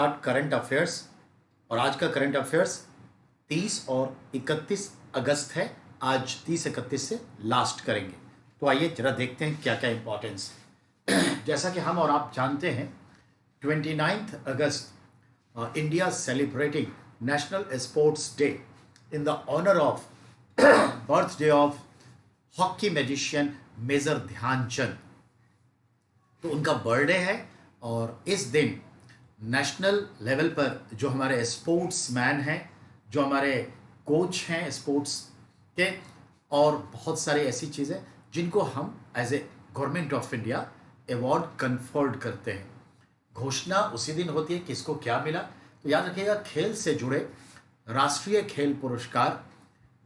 Current affairs. और आज का करंट अफेयर्स 30 और 31 अगस्त है। आज 30-31 से लास्ट करेंगे। तो आइए जरा देखते हैं क्या क्या इंपॉर्टेंस है। जैसा कि हम और आप जानते हैं 29 अगस्त India celebrating national sports day in the honour of birthday of hockey magician major Dhyan Chand. तो उनका बर्थडे है और इस दिन नेशनल लेवल पर जो हमारे स्पोर्ट्स मैन हैं, जो हमारे कोच हैं स्पोर्ट्स के, और बहुत सारी ऐसी चीज़ें जिनको हम as a government of India award conferred करते हैं। घोषणा उसी दिन होती है किसको क्या मिला। तो याद रखिएगा, खेल से जुड़े राष्ट्रीय खेल पुरस्कार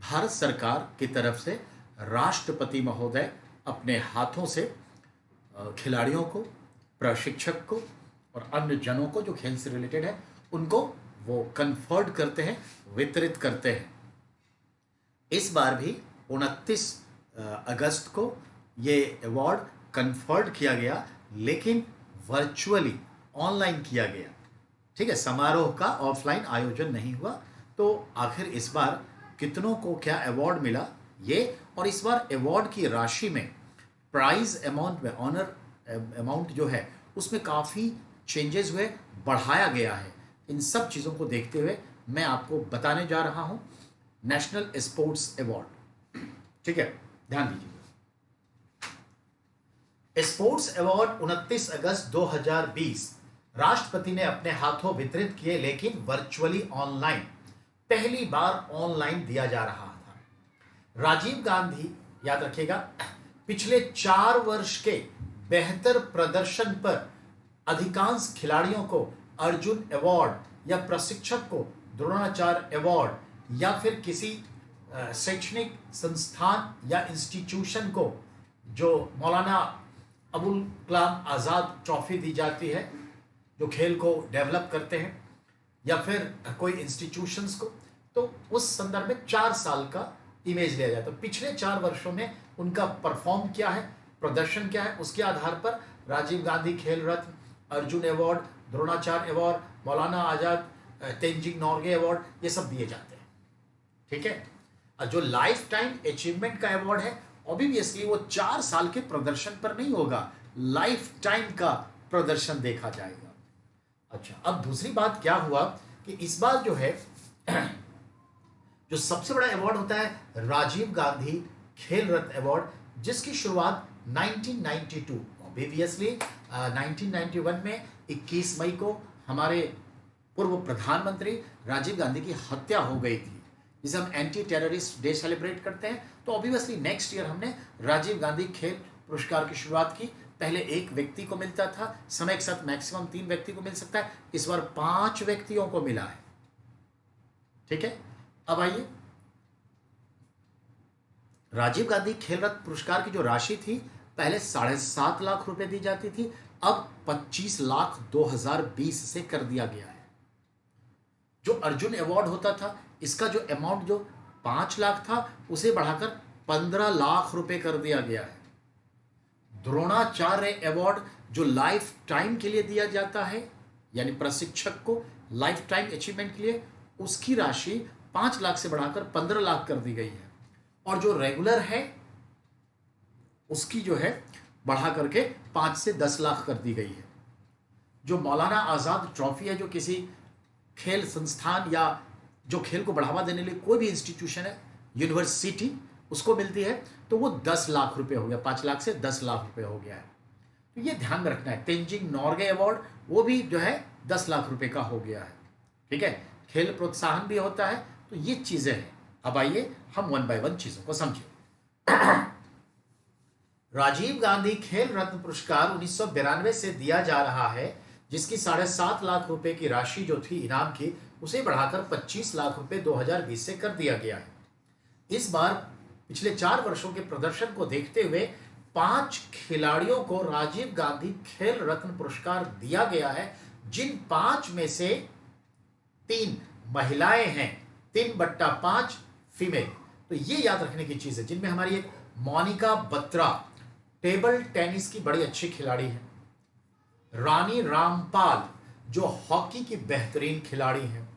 भारत सरकार की तरफ से राष्ट्रपति महोदय अपने हाथों से खिलाड़ियों को, प्रशिक्षक को और अन्य जनों को जो खेल से रिलेटेड है उनको वो कन्फर्ड करते हैं, वितरित करते हैं। इस बार भी 29 अगस्त को ये अवार्ड कन्फर्ड किया गया, लेकिन वर्चुअली ऑनलाइन किया गया। ठीक है, समारोह का ऑफलाइन आयोजन नहीं हुआ। तो आखिर इस बार कितनों को क्या अवार्ड मिला ये, और इस बार अवार्ड की राशि में, प्राइज अमाउंट में, ऑनर अमाउंट जो है उसमें काफ़ी चेंजेस हुए, बढ़ाया गया है। इन सब चीज़ों को देखते हुए मैं आपको बताने जा रहा हूं नेशनल स्पोर्ट्स अवार्ड। ठीक है, ध्यान दीजिए। स्पोर्ट्स अवार्ड 29 अगस्त 2020 राष्ट्रपति ने अपने हाथों वितरित किए, लेकिन वर्चुअली ऑनलाइन, पहली बार ऑनलाइन दिया जा रहा था। राजीव गांधी, याद रखिएगा, पिछले 4 वर्ष के बेहतर प्रदर्शन पर अधिकांश खिलाड़ियों को अर्जुन अवार्ड या प्रशिक्षक को द्रोणाचार्य अवार्ड या फिर किसी शैक्षणिक संस्थान या इंस्टीट्यूशन को जो मौलाना अबुल कलाम आज़ाद ट्रॉफी दी जाती है, जो खेल को डेवलप करते हैं, या फिर कोई इंस्टीट्यूशंस को, तो उस संदर्भ में 4 साल का इमेज लिया जाता है। पिछले 4 वर्षों में उनका परफॉर्म क्या है, प्रदर्शन क्या है, उसके आधार पर राजीव गांधी खेल रत्न, Arjun award, Dronacharya award, Maulana Azad Tenzing Norgay award, ये सब दिए जाते हैं। ठीक है, और जो लाइफ टाइम अचीवमेंट का अवार्ड है, ऑब्वियसली वो 4 साल के प्रदर्शन पर नहीं होगा, लाइफ टाइम का प्रदर्शन देखा जाएगा। अच्छा, अब दूसरी बात क्या हुआ कि इस बार जो है जो सबसे बड़ा अवार्ड होता है राजीव गांधी खेल रत्न अवार्ड, जिसकी शुरुआत 1992, ऑब्वियसली 1991 में 21 मई को हमारे पूर्व प्रधानमंत्री राजीव गांधी की हत्या हो गई थी, जिसे हम एंटी टेररिस्ट डे सेलिब्रेट करते हैं। तो ऑब्वियसली नेक्स्ट ईयर हमने राजीव गांधी खेल पुरस्कार की शुरुआत की। पहले एक व्यक्ति को मिलता था, समय के साथ मैक्सिमम 3 व्यक्ति को मिल सकता है, इस बार 5 व्यक्तियों को मिला है। ठीक है, अब आइए, राजीव गांधी खेल रत्न पुरस्कार की जो राशि थी, पहले 7.5 लाख रुपए दी जाती थी, अब 25 लाख 2020 से कर दिया गया है। जो अर्जुन अवार्ड होता था, इसका जो अमाउंट जो 5 लाख था, उसे बढ़ाकर 15 लाख रुपए कर दिया गया है। द्रोणाचार्य अवार्ड जो लाइफ टाइम के लिए दिया जाता है, यानी प्रशिक्षक को लाइफ टाइम अचीवमेंट के लिए, उसकी राशि 5 लाख से बढ़ाकर 15 लाख कर दी गई है। और जो रेगुलर है उसकी जो है बढ़ा करके 5 से 10 लाख कर दी गई है। जो मौलाना आज़ाद ट्रॉफी है, जो किसी खेल संस्थान या जो खेल को बढ़ावा देने के लिए कोई भी इंस्टीट्यूशन है, यूनिवर्सिटी, उसको मिलती है, तो वो 10 लाख रुपए हो गया, 5 लाख से 10 लाख रुपए हो गया है। तो ये ध्यान में रखना है। तेंजिंग नोरगे अवार्ड वो भी जो है 10 लाख रुपए का हो गया है। ठीक है, खेल प्रोत्साहन भी होता है। तो ये चीजें हैं। अब आइए हम 1 बाय 1 चीजों को समझें। राजीव गांधी खेल रत्न पुरस्कार 1992 से दिया जा रहा है, जिसकी 7.5 लाख रुपए की राशि जो थी इनाम की, उसे बढ़ाकर 25 लाख रुपए 2020 से कर दिया गया है। इस बार पिछले 4 वर्षों के प्रदर्शन को देखते हुए 5 खिलाड़ियों को राजीव गांधी खेल रत्न पुरस्कार दिया गया है, जिन 5 में से 3 महिलाएं हैं, 3/5 फीमेल। तो ये याद रखने की चीज है, जिनमें हमारी एक मोनिका बत्रा टेबल टेनिस की बड़ी अच्छी खिलाड़ी है, रानी रामपाल जो हॉकी की बेहतरीन खिलाड़ी हैं।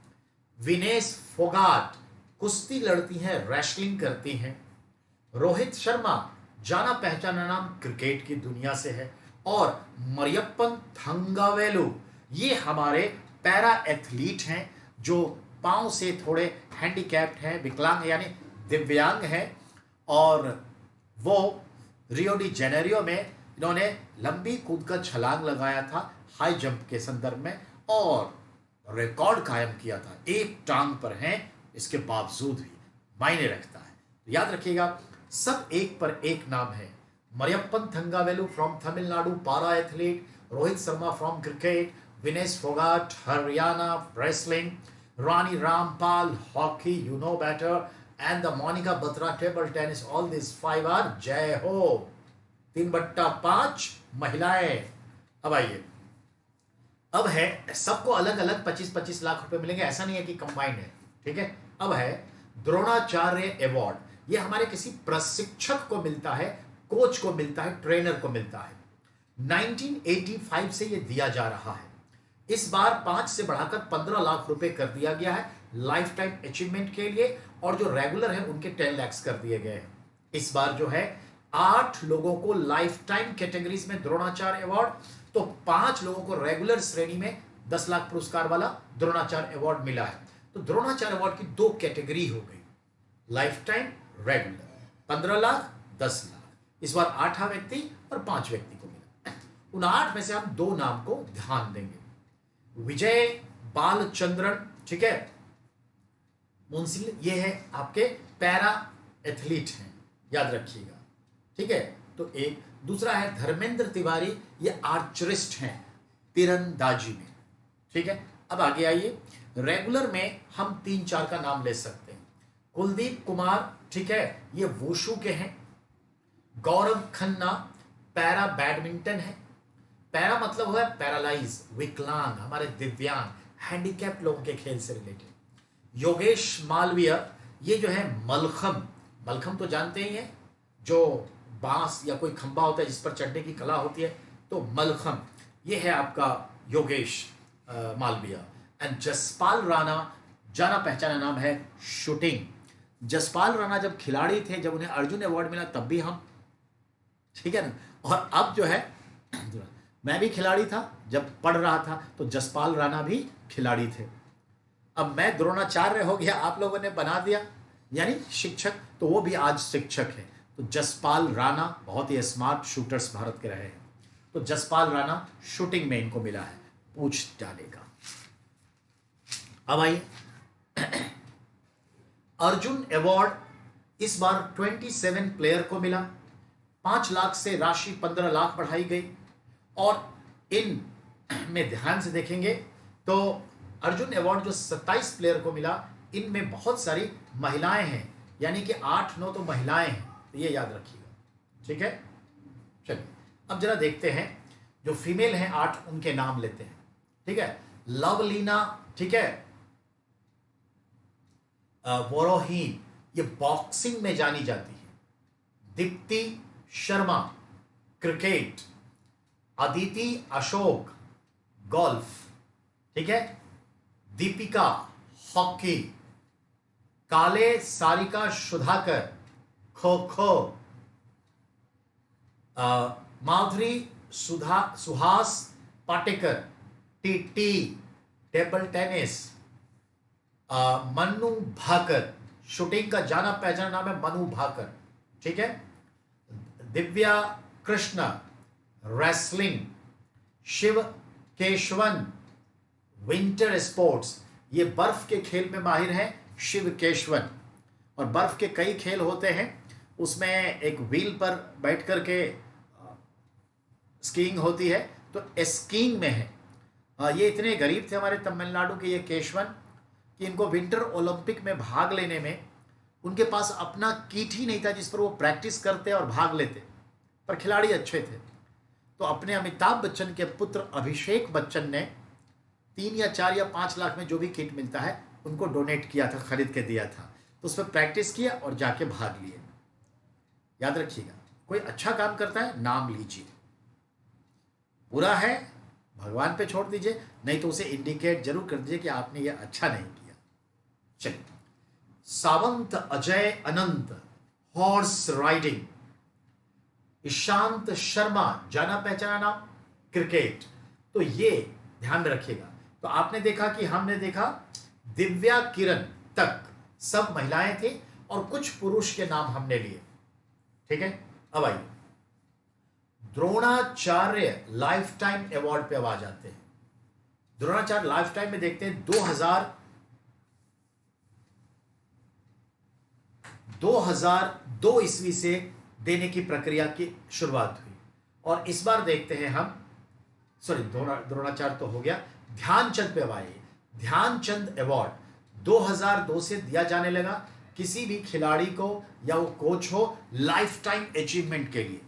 विनेश फोगाट कुश्ती लड़ती हैं, रेसलिंग करती हैं। रोहित शर्मा जाना पहचाना नाम क्रिकेट की दुनिया से है। और मरियप्पन थंगावेलु ये हमारे पैरा एथलीट हैं जो पांव से थोड़े हैंडीकैप्ड हैं, विकलांग यानी दिव्यांग हैं। और वो रियो डी जेनेरियो में इन्होंने लंबी कूद का छलांग लगाया था हाई जंप के संदर्भ में और रिकॉर्ड कायम किया था। एक टांग पर हैं, इसके बावजूद भी मायने रखता है। तो याद रखिएगा, सब एक पर एक नाम है। Mariyappan Thangavelu from Tamil Nadu, para athlete. Rohit Sharma from cricket. Vinesh Phogat Haryana, wrestling. Rani Rampal hockey, you know better. And the Monika Batra table tennis. All this 5 are जय हो 3/5 महिलाएं। अब आइए, अब है सबको अलग अलग 25-25 लाख रुपए मिलेंगे, ऐसा नहीं है कि कंबाइंड है, ठीक है। अब है द्रोणाचार्य अवार्ड। ये हमारे किसी प्रशिक्षक को मिलता है, कोच को मिलता है, ट्रेनर को मिलता है। 1985 से ये दिया जा रहा है। इस बार 5 से बढ़ाकर 15 लाख रुपए कर दिया गया है लाइफ टाइम अचीवमेंट के लिए, और जो रेगुलर है उनके 10 लाख कर दिए गए हैं। इस बार जो है 8 लोगों को लाइफ टाइम कैटेगरीज में द्रोणाचार्य अवार्ड, तो 5 लोगों को रेगुलर श्रेणी में 10 लाख पुरस्कार वाला द्रोणाचार्य अवार्ड मिला है। तो द्रोणाचार्य अवार्ड की 2 कैटेगरी हो गई, life time, regular. 15 lakh, 10 lakh. इस बार 8 व्यक्ति और 5 व्यक्ति को मिला। उन 8 में से हम 2 नाम को ध्यान देंगे। विजय बालचंद्रन, ठीक है, मुंसिल, ये है आपके पैरा एथलीट हैं, याद रखिएगा, ठीक है। तो एक दूसरा है धर्मेंद्र तिवारी, ये आर्चरिस्ट हैं तीरंदाजी में, ठीक है। अब आगे आइए, रेगुलर में हम 3-4 का नाम ले सकते हैं। कुलदीप कुमार, ठीक है, ये वुशु के हैं। गौरव खन्ना पैरा बैडमिंटन है। पैरा मतलब हुआ पैरालाइज, विकलांग, हमारे दिव्यांग, हैंडीकैप लोगों के खेल से रिलेटेड। योगेश मालवीय, ये जो है मलखम, मलखम तो जानते ही हैं, जो बांस या कोई खंबा होता है जिस पर चढ़ने की कला होती है, तो मलखम, ये है आपका योगेश मालवीय। एंड जसपाल राणा, जाना पहचाना नाम है शूटिंग। जसपाल राणा जब खिलाड़ी थे, जब उन्हें अर्जुन अवार्ड मिला तब भी हम, ठीक है ना। और अब जो है, मैं भी खिलाड़ी था जब पढ़ रहा था, तो जसपाल राणा भी खिलाड़ी थे। अब मैं द्रोणाचार्य हो गया, आप लोगों ने बना दिया यानी शिक्षक, तो वो भी आज शिक्षक है। तो जसपाल राणा बहुत ही स्मार्ट शूटर्स भारत के रहे हैं, तो जसपाल राणा शूटिंग में इनको मिला है, पूछ डालेगा। अब आइए, अर्जुन अवार्ड इस बार 27 प्लेयर को मिला। 5 लाख से राशि 15 लाख बढ़ाई गई। और इन में ध्यान से देखेंगे तो अर्जुन अवार्ड जो 27 प्लेयर को मिला, इनमें बहुत सारी महिलाएं हैं, यानी कि 8-9 तो महिलाएं हैं, तो ये याद रखिएगा, ठीक है। चलिए अब जरा देखते हैं, जो फीमेल हैं 8, उनके नाम लेते हैं, ठीक है। लवलीना, ठीक है, वोरोहीन, ये बॉक्सिंग में जानी जाती है। दीप्ति शर्मा क्रिकेट। अदिति अशोक गोल्फ, ठीक है। Deepika hockey. Kale Sarika Sudhakar kho kho. Madhuri Suhas Patekar TT table tennis. Manu Bhaker, shooting का जाना पहचाना नाम है मनु भाकर, ठीक है। Divya Krishna wrestling. Shiva Keshavan winter sports, ये बर्फ के खेल में माहिर है शिव केशवन। और बर्फ के कई खेल होते हैं, उसमें एक व्हील पर बैठ कर के स्कीइंग होती है, तो स्कीइंग में है। ये इतने गरीब थे हमारे तमिलनाडु के ये केशवन कि इनको विंटर ओलंपिक में भाग लेने में उनके पास अपना किट ही नहीं था जिस पर वो प्रैक्टिस करते और भाग लेते, पर खिलाड़ी अच्छे थे। तो अपने अमिताभ बच्चन के पुत्र अभिषेक बच्चन ने 3 या 4 या 5 लाख में जो भी किट मिलता है उनको डोनेट किया था, खरीद के दिया था। तो उस पर प्रैक्टिस किया और जाके भाग लिए। याद रखिएगा, कोई अच्छा काम करता है नाम लीजिए, बुरा है भगवान पे छोड़ दीजिए, नहीं तो उसे इंडिकेट जरूर कर दीजिए कि आपने ये अच्छा नहीं किया। चलिए, सावंत अजय अनंत हॉर्स राइडिंग। ईशांत शर्मा जाना पहचाना नाम क्रिकेट। तो ये ध्यान में रखिएगा। तो आपने देखा कि हमने देखा दिव्या किरण तक सब महिलाएं थी और कुछ पुरुष के नाम हमने लिए। ठीक है, अब आइए द्रोणाचार्य लाइफ टाइम अवार्ड पे अब आ जाते हैं। द्रोणाचार्य लाइफ टाइम में देखते हैं 2002 ईस्वी से देने की प्रक्रिया की शुरुआत हुई। और इस बार देखते हैं हम, सॉरी द्रोणाचार्य तो हो गया, ध्यानचंद पे आए। ध्यानचंद अवार्ड 2002 से दिया जाने लगा किसी भी खिलाड़ी को या वो कोच हो लाइफ टाइम अचीवमेंट के लिए।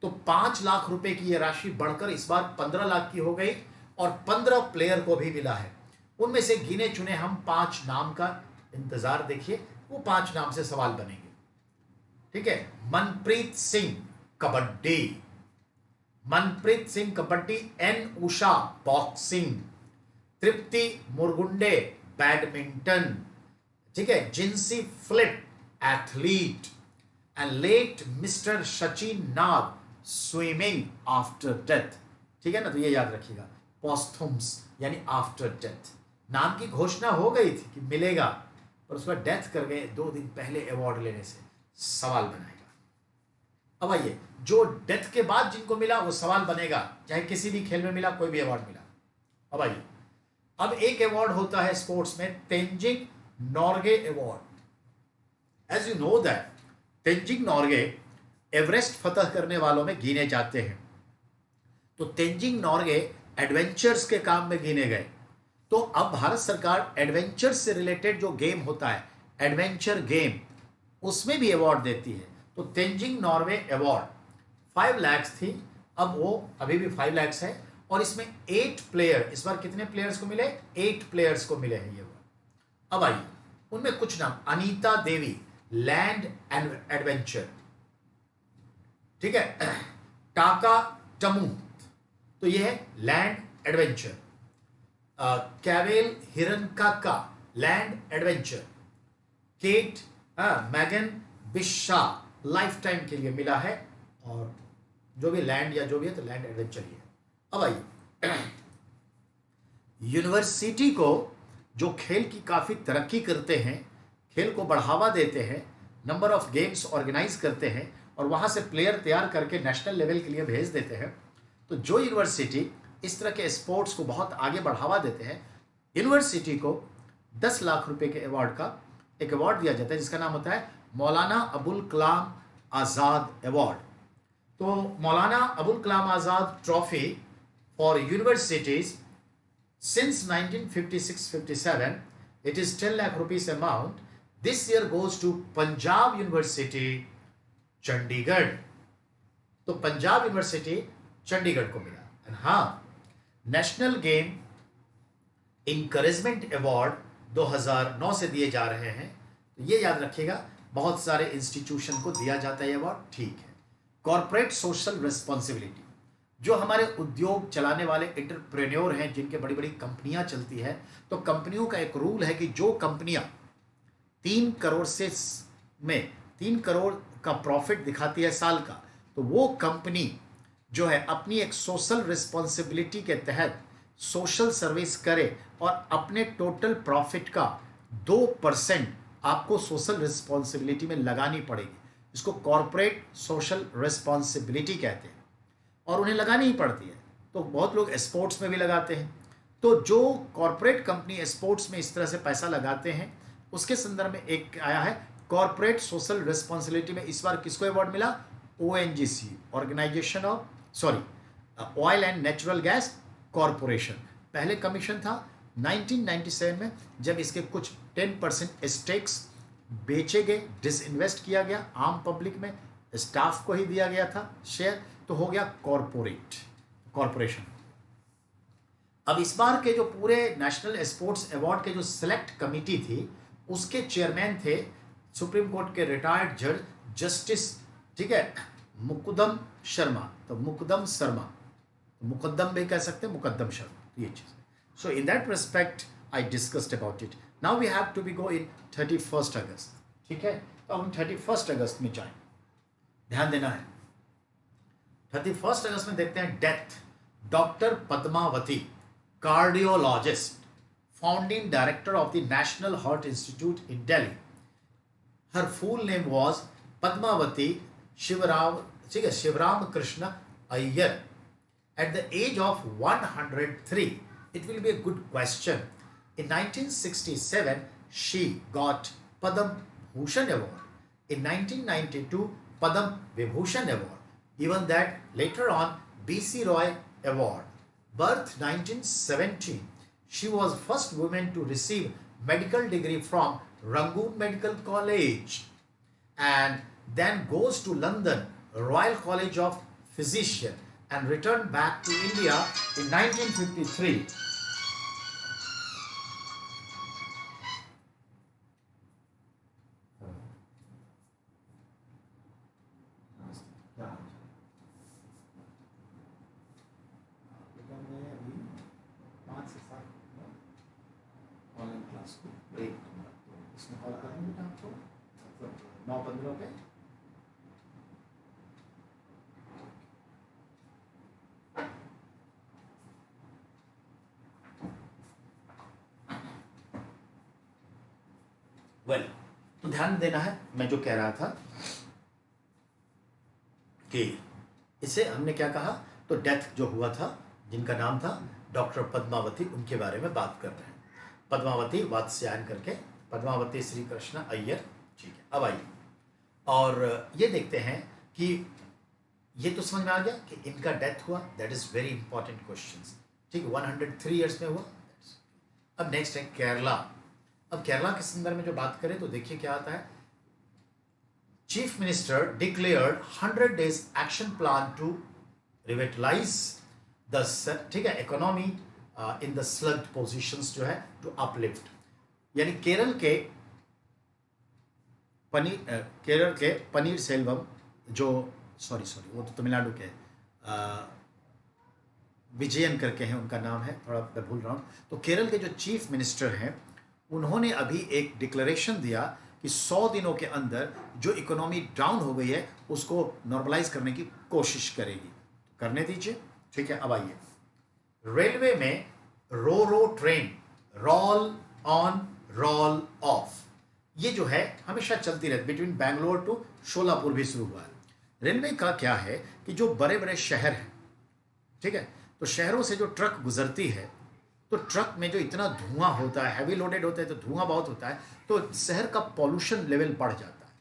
तो 5 लाख रुपए की यह राशि बढ़कर इस बार 15 लाख की हो गई और 15 प्लेयर को भी मिला है। उनमें से गिने चुने हम 5 नाम का इंतजार देखिए, वो 5 नाम से सवाल बनेंगे। ठीक है, Manpreet Singh kabaddi, Manpreet Singh kabaddi. N Usha boxing, Tripti Murgunde badminton. ठीक है, Jincy Phillip athlete and late Mr Sachin Nag swimming after death. ठीक है ना, तो ये याद रखिएगा, पॉस्थुम्स यानी आफ्टर डेथ। नाम की घोषणा हो गई थी कि मिलेगा, और उसका डेथ कर गए 2 दिन पहले अवार्ड लेने से। सवाल बनाएगा। अब आइए, जो डेथ के बाद जिनको मिला वो सवाल बनेगा, चाहे किसी भी खेल में मिला, कोई भी अवार्ड मिला। अब आइए, अब एक अवार्ड होता है स्पोर्ट्स में, Tenzing Norgay award. As you know that Tenzing Norgay Everest फतह करने वालों में गिने जाते हैं। तो तेंजिंग नॉर्गे एडवेंचर्स के काम में गिने गए। तो अब भारत सरकार एडवेंचर्स से रिलेटेड जो गेम होता है, एडवेंचर गेम, उसमें भी अवार्ड देती है। तो तेंजिंग नॉर्वे अवार्ड 5 लाख थी, अब वो अभी भी 5 लाख है। और इसमें 8 प्लेयर, इस बार कितने प्लेयर्स को मिले? 8 प्लेयर्स को मिले हैं ये अवार्ड। अब आइए, उनमें कुछ नाम, Anita Devi land and adventure. ठीक है, टाका टमू, तो ये है लैंड एडवेंचर। कैवेल हिरन काका लैंड एडवेंचर। केट मैगन बिशा लाइफ टाइम के लिए मिला है, और जो भी लैंड या जो भी है तो लैंड एडवेंचर ही है। अब आइए, यूनिवर्सिटी को जो खेल की काफी तरक्की करते हैं, खेल को बढ़ावा देते हैं, नंबर ऑफ गेम्स ऑर्गेनाइज करते हैं और वहां से प्लेयर तैयार करके नेशनल लेवल के लिए भेज देते हैं। तो जो यूनिवर्सिटी इस तरह के स्पोर्ट्स को बहुत आगे बढ़ावा देते हैं, यूनिवर्सिटी को 10 लाख रुपए के अवार्ड का एक अवार्ड दिया जाता है, जिसका नाम होता है मौलाना अबुल कलाम आज़ाद अवार्ड। तो Maulana Abul Kalam Azad trophy for universities since 1956-57, it is 10 lakh rupees amount. This year goes to Punjab university Chandigarh. तो पंजाब यूनिवर्सिटी चंडीगढ़ को मिला। हाँ, नेशनल गेम इंकरेजमेंट अवार्ड 2009 से दिए जा रहे हैं। तो ये याद रखिएगा, बहुत सारे इंस्टीट्यूशन को दिया जाता है ये अवार्ड। ठीक है, कॉर्पोरेट सोशल रिस्पॉन्सिबिलिटी, जो हमारे उद्योग चलाने वाले एंटरप्रेन्योर हैं, जिनके बड़ी बड़ी कंपनियां चलती है, तो कंपनियों का एक रूल है कि जो कंपनियां 3 करोड़ से में 3 करोड़ का प्रॉफिट दिखाती है साल का, तो वो कंपनी जो है अपनी एक सोशल रिस्पॉन्सिबिलिटी के तहत सोशल सर्विस करे और अपने टोटल प्रॉफिट का 2% आपको सोशल रिस्पॉन्सिबिलिटी में लगानी पड़ेगी। इसको कॉर्पोरेट सोशल रिस्पॉन्सिबिलिटी कहते हैं और उन्हें लगानी ही पड़ती है। तो बहुत लोग स्पोर्ट्स में भी लगाते हैं। तो जो कॉर्पोरेट कंपनी स्पोर्ट्स में इस तरह से पैसा लगाते हैं, उसके संदर्भ में एक आया है कॉर्पोरेट सोशल रिस्पॉन्सिबिलिटी में इस बार किसको अवार्ड मिला? ONGC, organisation of oil and natural gas corporation. पहले कमीशन था 1997 में, जब इसके कुछ 10% स्टेक्स बेचे गए, डिसइन्वेस्ट किया गया आम पब्लिक में, स्टाफ को ही दिया गया था शेयर, तो हो गया कॉरपोरेशन। अब इस बार के जो पूरे नेशनल स्पोर्ट्स अवार्ड के जो सिलेक्ट कमिटी थी, उसके चेयरमैन थे सुप्रीम कोर्ट के रिटायर्ड जज जस्टिस, ठीक है, मुकुदम शर्मा। तो मुकुदम शर्मा, मुकद्दम भी कह सकते हैं, मुकद्दम शर्मा, ये चीज़ है. So in that respect I discussed about it. Now we have to be go in 31 अगस्त. ठीक है, तो हम 31 अगस्त में जाएं. ध्यान देना है, 31 अगस्त में देखते हैं death. Doctor Padmavati, cardiologist, founding director of the national heart institute in Delhi. Her full name was Padmavati Shivram Krishna Iyer. At the age of 103, it will be a good question. In 1967, she got Padam Bhushan Award. In 1992, Padam Vibhushan Award. Even that later on, B.C. Roy Award. Birth 1917. She was first woman to receive medical degree from Rangoon Medical College. And then goes to London, Royal College of Physicians, and returned back to India in 1953. Online class को break दूंगा, तो इसमें call करूँगी बेटा आपको 9:15 पे. Well, तो ध्यान देना है, मैं जो कह रहा था कि इसे हमने क्या कहा, तो डेथ जो हुआ था, जिनका नाम था डॉक्टर पद्मावती, उनके बारे में बात कर रहे हैं. पद्मावती वात्स्यायन करके, पद्मावती श्री कृष्ण अय्यर. ठीक है, अब आइए और ये देखते हैं कि ये तो समझ में आ गया कि इनका डेथ हुआ. That is very important question. ठीक है, 103 ईयर्स में हुआ. अब नेक्स्ट है केरला. अब केरला के संदर्भ में जो बात करें तो देखिए क्या आता है. Chief minister declared 100 days action plan to revitalize the, ठीक है, economy in the slugged positions, जो है टू अपलिफ्ट. यानी केरल के पनीर सेल्वम, जो सॉरी वो तो तमिलनाडु के विजयन करके हैं, उनका नाम है, थोड़ा मैं भूल रहा हूँ. तो केरल के जो चीफ मिनिस्टर हैं, उन्होंने अभी एक डिक्लेरेशन दिया कि 100 दिनों के अंदर जो इकोनॉमी डाउन हो गई है उसको नॉर्मलाइज करने की कोशिश करेगी. करने दीजिए. ठीक है, अब आइए. रेलवे में ro train, roll on roll off, ये जो है हमेशा चलती रहती. बिटवीन बैंगलोर टू शोलापुर भी शुरू हुआ है. रेलवे का क्या है कि जो बड़े बड़े शहर हैं, ठीक है, तो शहरों से जो ट्रक गुजरती है, तो ट्रक में जो इतना धुआं होता है, हैवी लोडेड होता है, तो धुआं बहुत होता है, तो शहर का पॉल्यूशन लेवल बढ़ जाता है.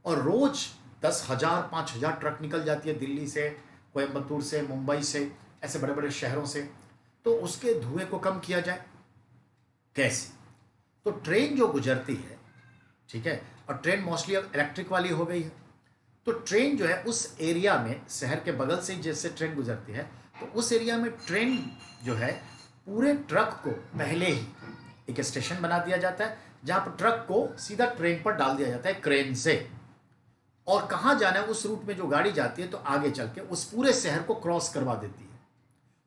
और रोज 10,000 5,000 ट्रक निकल जाती है दिल्ली से, कोयम्बतूर से, मुंबई से, ऐसे बड़े बड़े शहरों से. तो उसके धुएं को कम किया जाए कैसे? तो ट्रेन जो गुजरती है, ठीक है, और ट्रेन मोस्टली अब इलेक्ट्रिक वाली हो गई है, तो ट्रेन जो है उस एरिया में, शहर के बगल से जैसे ट्रेन गुजरती है, तो उस एरिया में ट्रेन जो है पूरे ट्रक को पहले ही एक स्टेशन बना दिया जाता है, जहां पर ट्रक को सीधा ट्रेन पर डाल दिया जाता है क्रेन से, और कहाँ जाना है उस रूट में जो गाड़ी जाती है, तो आगे चल के उस पूरे शहर को क्रॉस करवा देती है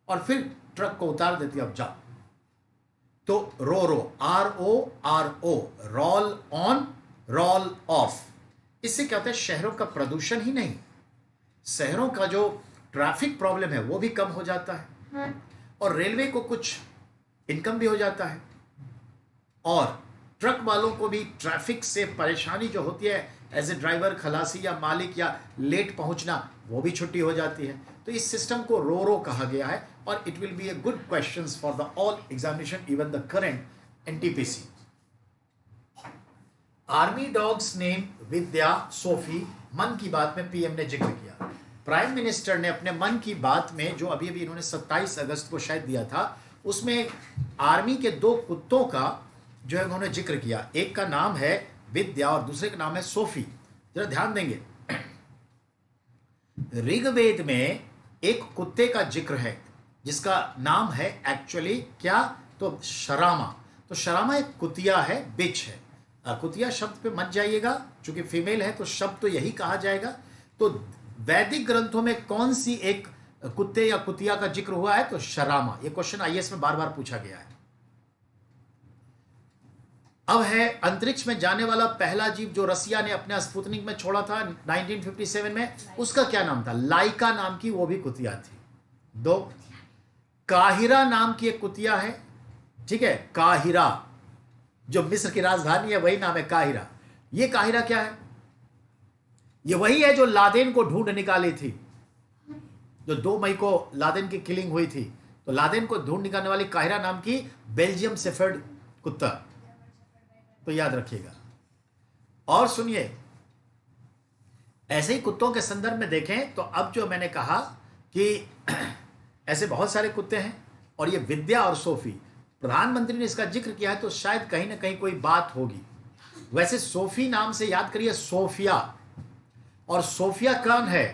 और फिर ट्रक को उतार देती है. अब जाओ. तो रो RORO, role on roll of. इससे क्या होता है, शहरों का प्रदूषण ही नहीं, शहरों का जो ट्रैफिक प्रॉब्लम है वो भी कम हो जाता है, और रेलवे को कुछ इनकम भी हो जाता है, और ट्रक वालों को भी ट्रैफिक से परेशानी जो होती है एज ए ड्राइवर, खलासी या मालिक, या लेट पहुंचना, वो भी छुट्टी हो जाती है. तो इस सिस्टम को रो कहा गया है, और it will be a good questions for the all examination, even the current NTPC. Army dogs name Vidya Sophie, मन की बात में पीएम ने जिक्र किया. प्राइम मिनिस्टर ने अपने मन की बात में, जो अभी इन्होंने 27 अगस्त को शायद दिया था, उसमें आर्मी के 2 कुत्तों का जो है उन्होंने जिक्र किया. एक का नाम है विद्या और दूसरे का नाम है सोफी. जरा ध्यान देंगे, ऋग्वेद में एक कुत्ते का जिक्र है जिसका नाम है एक्चुअली क्या, तो शरामा. तो शरामा एक कुतिया है, बिच है. कुतिया शब्द पे मत जाइएगा, चूंकि फीमेल है तो शब्द तो यही कहा जाएगा. तो वैदिक ग्रंथों में कौन सी एक कुत्ते या कुतिया का जिक्र हुआ है तो शरामा। ये क्वेश्चन आईएएस में बार बार पूछा गया है। अब है अंतरिक्ष में जाने वाला पहला जीव जो रसिया ने अपने स्पुतनिक में छोड़ा था 1957 में, उसका क्या नाम था? लाइका नाम की वो भी कुतिया थी। 2, काहिरा नाम की एक कुतिया है, ठीक है, काहिरा, जो मिस्र की राजधानी है वही नाम है काहिरा। ये काहिरा क्या है? ये वही है जो लादेन को ढूंढ निकाली थी, जो 2 मई को लादेन की किलिंग हुई थी, तो लादेन को ढूंढ निकालने वाली काहिरा नाम की बेल्जियम शेफर्ड कुत्ता, तो याद रखिएगा। और सुनिए, ऐसे ही कुत्तों के संदर्भ में देखें तो अब जो मैंने कहा कि ऐसे बहुत सारे कुत्ते हैं, और ये विद्या और सोफी, प्रधानमंत्री ने इसका जिक्र किया है तो शायद कहीं ना कहीं कोई बात होगी। वैसे सोफी नाम से याद करिए सोफिया, और सोफिया कौन है?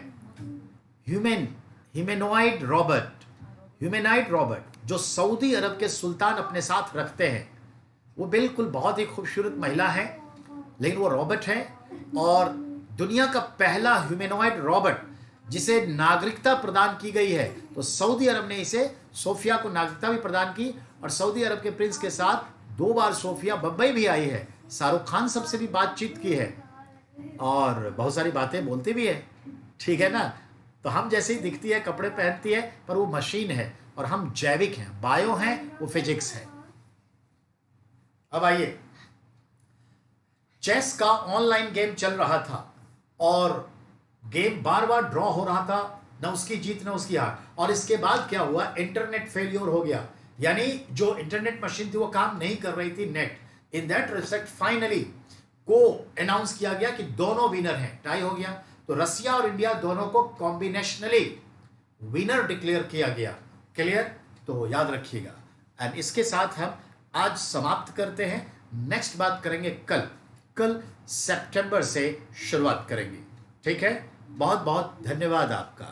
ह्यूमैनॉइड रॉबर्ट, जो सऊदी अरब के सुल्तान अपने साथ रखते हैं। वो बिल्कुल बहुत ही खूबसूरत महिला है, लेकिन वो रॉबर्ट है, और दुनिया का पहला ह्यूमैनॉइड रॉबर्ट जिसे नागरिकता प्रदान की गई है, तो सऊदी अरब ने इसे, सोफिया को नागरिकता भी प्रदान की, और सऊदी अरब के प्रिंस के साथ 2 बार सोफिया बम्बई भी आई है, शाहरुख खान सबसे भी बातचीत की है, और बहुत सारी बातें बोलती भी है, ठीक है ना। तो हम जैसे ही दिखती है, कपड़े पहनती है, पर वो मशीन है, और हम जैविक हैं, बायो हैं, वो फिजिक्स है। अब आइए, चेस का ऑनलाइन गेम चल रहा था, और गेम बार बार ड्रॉ हो रहा था, न उसकी जीत न उसकी हार। और इसके बाद क्या हुआ? इंटरनेट फेलियर हो गया, यानी जो इंटरनेट मशीन थी वो काम नहीं कर रही थी, net. In that respect finally को अनाउंस किया गया कि दोनों विनर हैं, टाई हो गया। तो रसिया और इंडिया दोनों को कॉम्बिनेशनली विनर डिक्लेयर किया गया। क्लियर? तो याद रखिएगा। एंड इसके साथ हम आज समाप्त करते हैं। नेक्स्ट बात करेंगे कल सितंबर से शुरुआत करेंगे, ठीक है। बहुत बहुत धन्यवाद आपका।